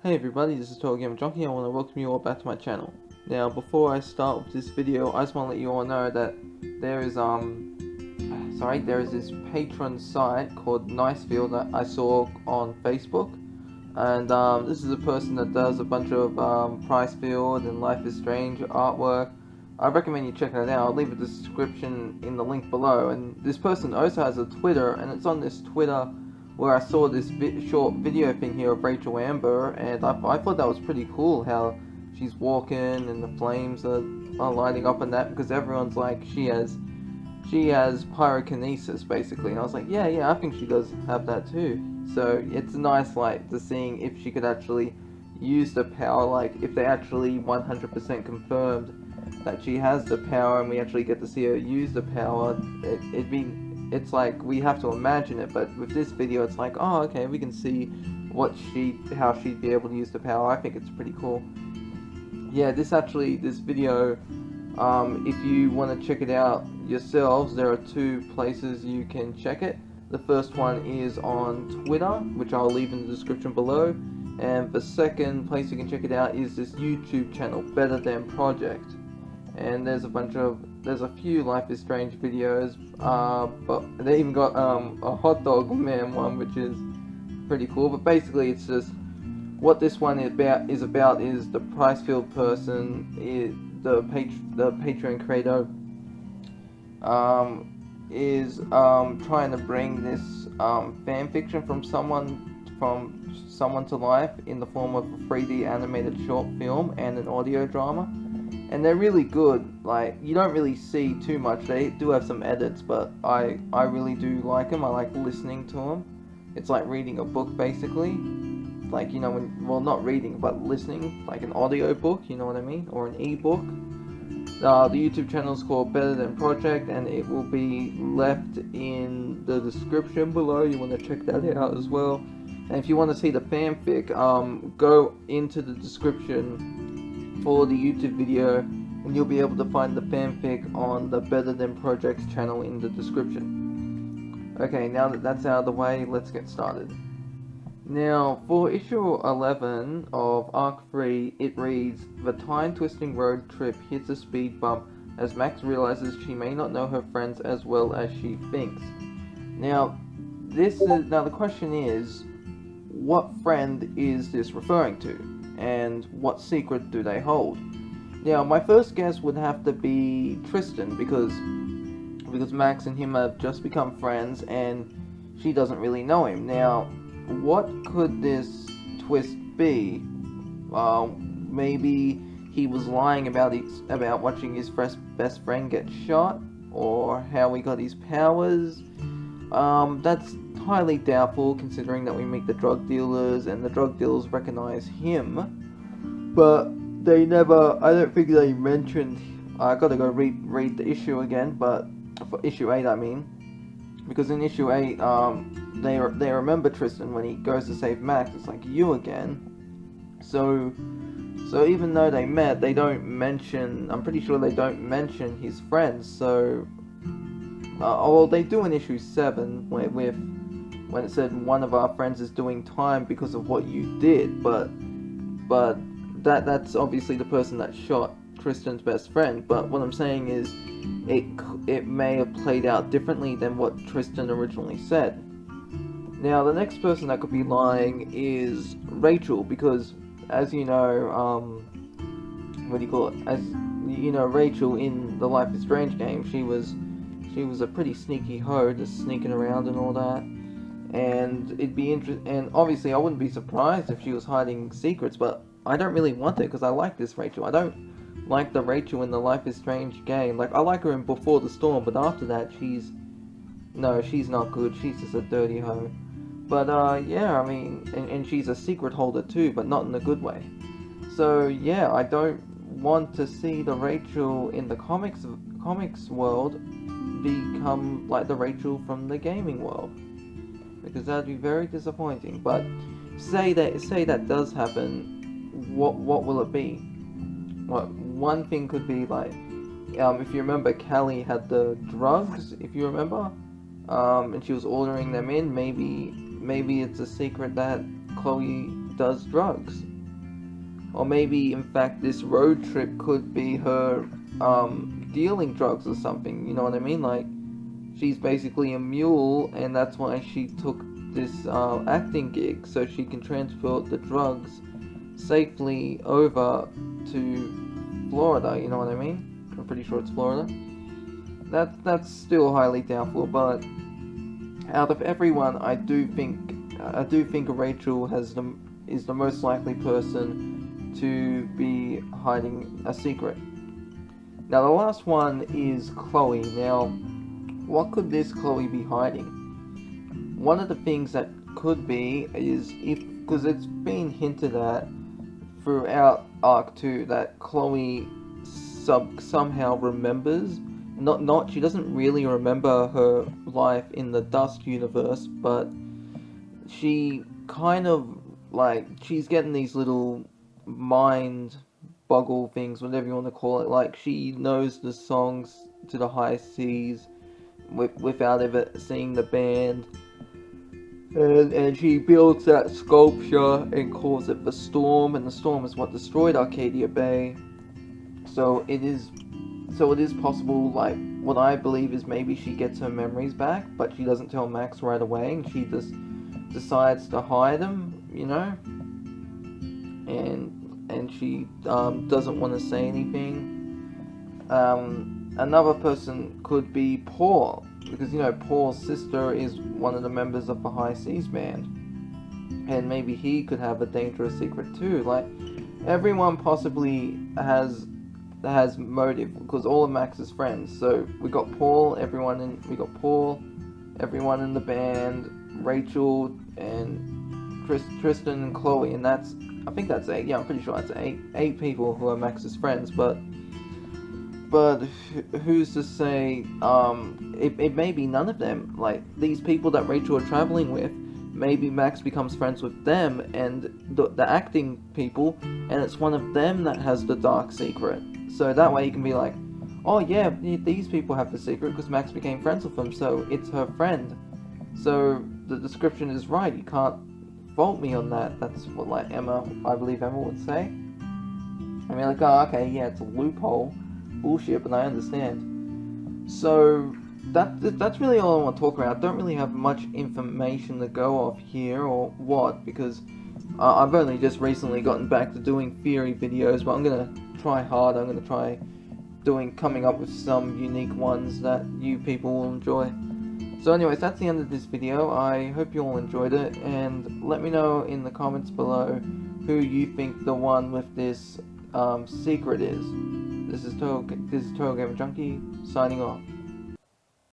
Hey everybody, this is TotalGamerJunkie. I want to welcome you all back to my channel. Now, before I start with this video, I just want to let you all know that there is this Patreon site called Nicefield that I saw on Facebook, and this is a person that does a bunch of Pricefield and Life is Strange artwork. I recommend you check it out. I'll leave a description in the link below. And this person also has a Twitter, and it's on this Twitter where I saw this short video thing here of Rachel Amber, and I thought that was pretty cool how she's walking and the flames are lighting up and that, because everyone's like she has pyrokinesis basically, and I was like, yeah, I think she does have that too. So it's nice, like, to seeing if she could actually use the power, like if they actually 100% confirmed that she has the power and we actually get to see her use the power. It's like we have to imagine it, but with this video it's like, oh, okay, we can see how she'd be able to use the power. I think it's pretty cool. Yeah, this video, if you want to check it out yourselves, there are two places you can check it. The first one is on Twitter, which I'll leave in the description below, and the second place you can check it out is this YouTube channel, Better Than Project. And there's a few Life is Strange videos, but they even got a hot dog man one, which is pretty cool. But basically, it's just what this one is about is the Pricefield person, the Patreon creator, is trying to bring this fan fiction from someone to life in the form of a 3D animated short film and an audio drama. And they're really good. Like, you don't really see too much. They do have some edits, but I really do like them. I like listening to them. It's like reading a book, basically. Like, you know, well, not reading, but listening, like an audio book, you know what I mean? Or an e-book. The YouTube channel is called Better Than Project, and it will be left in the description below. You want to check that out as well. And if you want to see the fanfic, go into the description for the YouTube video, and you'll be able to find the fanfic on the Better Than Project's channel in the description. Okay, now that that's out of the way, let's get started. Now, for issue 11 of Arc 3, it reads, "The time-twisting road trip hits a speed bump as Max realizes she may not know her friends as well as she thinks." Now, the question is, what friend is this referring to? And what secret do they hold? Now, my first guess would have to be Tristan, because Max and him have just become friends, and she doesn't really know him. Now, what could this twist be? Maybe he was lying about watching his best friend get shot, or how he got his powers. That's highly doubtful, considering that we meet the drug dealers and the drug dealers recognize him, but I don't think they mentioned. I gotta go read the issue again, but for issue 8 I mean, because in issue 8 they remember Tristan when he goes to save Max. It's like, you again. So even though they met, they don't mention, I'm pretty sure they don't mention his friends. So well, they do in issue 7 when it said one of our friends is doing time because of what you did, but that's obviously the person that shot Tristan's best friend. But what I'm saying is, it may have played out differently than what Tristan originally said. Now, the next person that could be lying is Rachel, because as you know, Rachel in the Life is Strange game, she was a pretty sneaky hoe, just sneaking around and all that. And it'd be and obviously I wouldn't be surprised if she was hiding secrets, but I don't really want it, because I like this Rachel. I don't like the Rachel in the Life is Strange game. Like, I like her in Before the Storm, but after that she's not good. She's just a dirty hoe. But yeah, I mean, and she's a secret holder too, but not in a good way. So yeah, I don't want to see the Rachel in the comics world become like the Rachel from the gaming world, because that'd be very disappointing. But say that does happen, what will it be? What one thing could be, like, if you remember, Callie had the drugs, if you remember, and she was ordering them in. Maybe it's a secret that Chloe does drugs. Or maybe, in fact, this road trip could be her dealing drugs or something. You know what I mean? Like, she's basically a mule, and that's why she took this acting gig, so she can transport the drugs safely over to Florida. You know what I mean? I'm pretty sure it's Florida. That's still highly doubtful, but out of everyone, I do think Rachel is the most likely person to be hiding a secret. Now the last one is Chloe. Now, what could this Chloe be hiding? One of the things that could be is because it's been hinted at throughout Arc 2 that Chloe somehow remembers. Not she doesn't really remember her life in the Dust universe, but she kind of she's getting these little mind boggle things, whatever you want to call it. Like, she knows the songs to the high seas without ever seeing the band. And she builds that sculpture and calls it the Storm, and the Storm is what destroyed Arcadia Bay. So it is possible, like, what I believe is maybe she gets her memories back, but she doesn't tell Max right away, and she just decides to hide them, you know? And she doesn't want to say anything. Another person could be Paul, because, you know, Paul's sister is one of the members of the High Seas band, and maybe he could have a dangerous secret too. Like, everyone possibly has motive, because all of Max's friends. So we got everyone in the band, Rachel and Tristan and Chloe, and I think that's 8. Yeah, I'm pretty sure that's 8 people who are Max's friends. But who's to say? It may be none of them. Like, these people that Rachel are traveling with, maybe Max becomes friends with them and the acting people, and it's one of them that has the dark secret. So that way you can be like, oh yeah, these people have the secret because Max became friends with them, so it's her friend. So the description is right. You can't fault me on that. That's what, like, I believe Emma would say. I mean, like, oh, okay, yeah, it's a loophole. Bullshit, but I understand. So that's really all I want to talk about. I don't really have much information to go off here or what, because I've only just recently gotten back to doing theory videos, but I'm gonna try hard. I'm gonna try coming up with some unique ones that you people will enjoy. So anyways, that's the end of this video. I hope you all enjoyed it, and let me know in the comments below who you think the one with this secret is. This is TotalGamerJunkie signing off.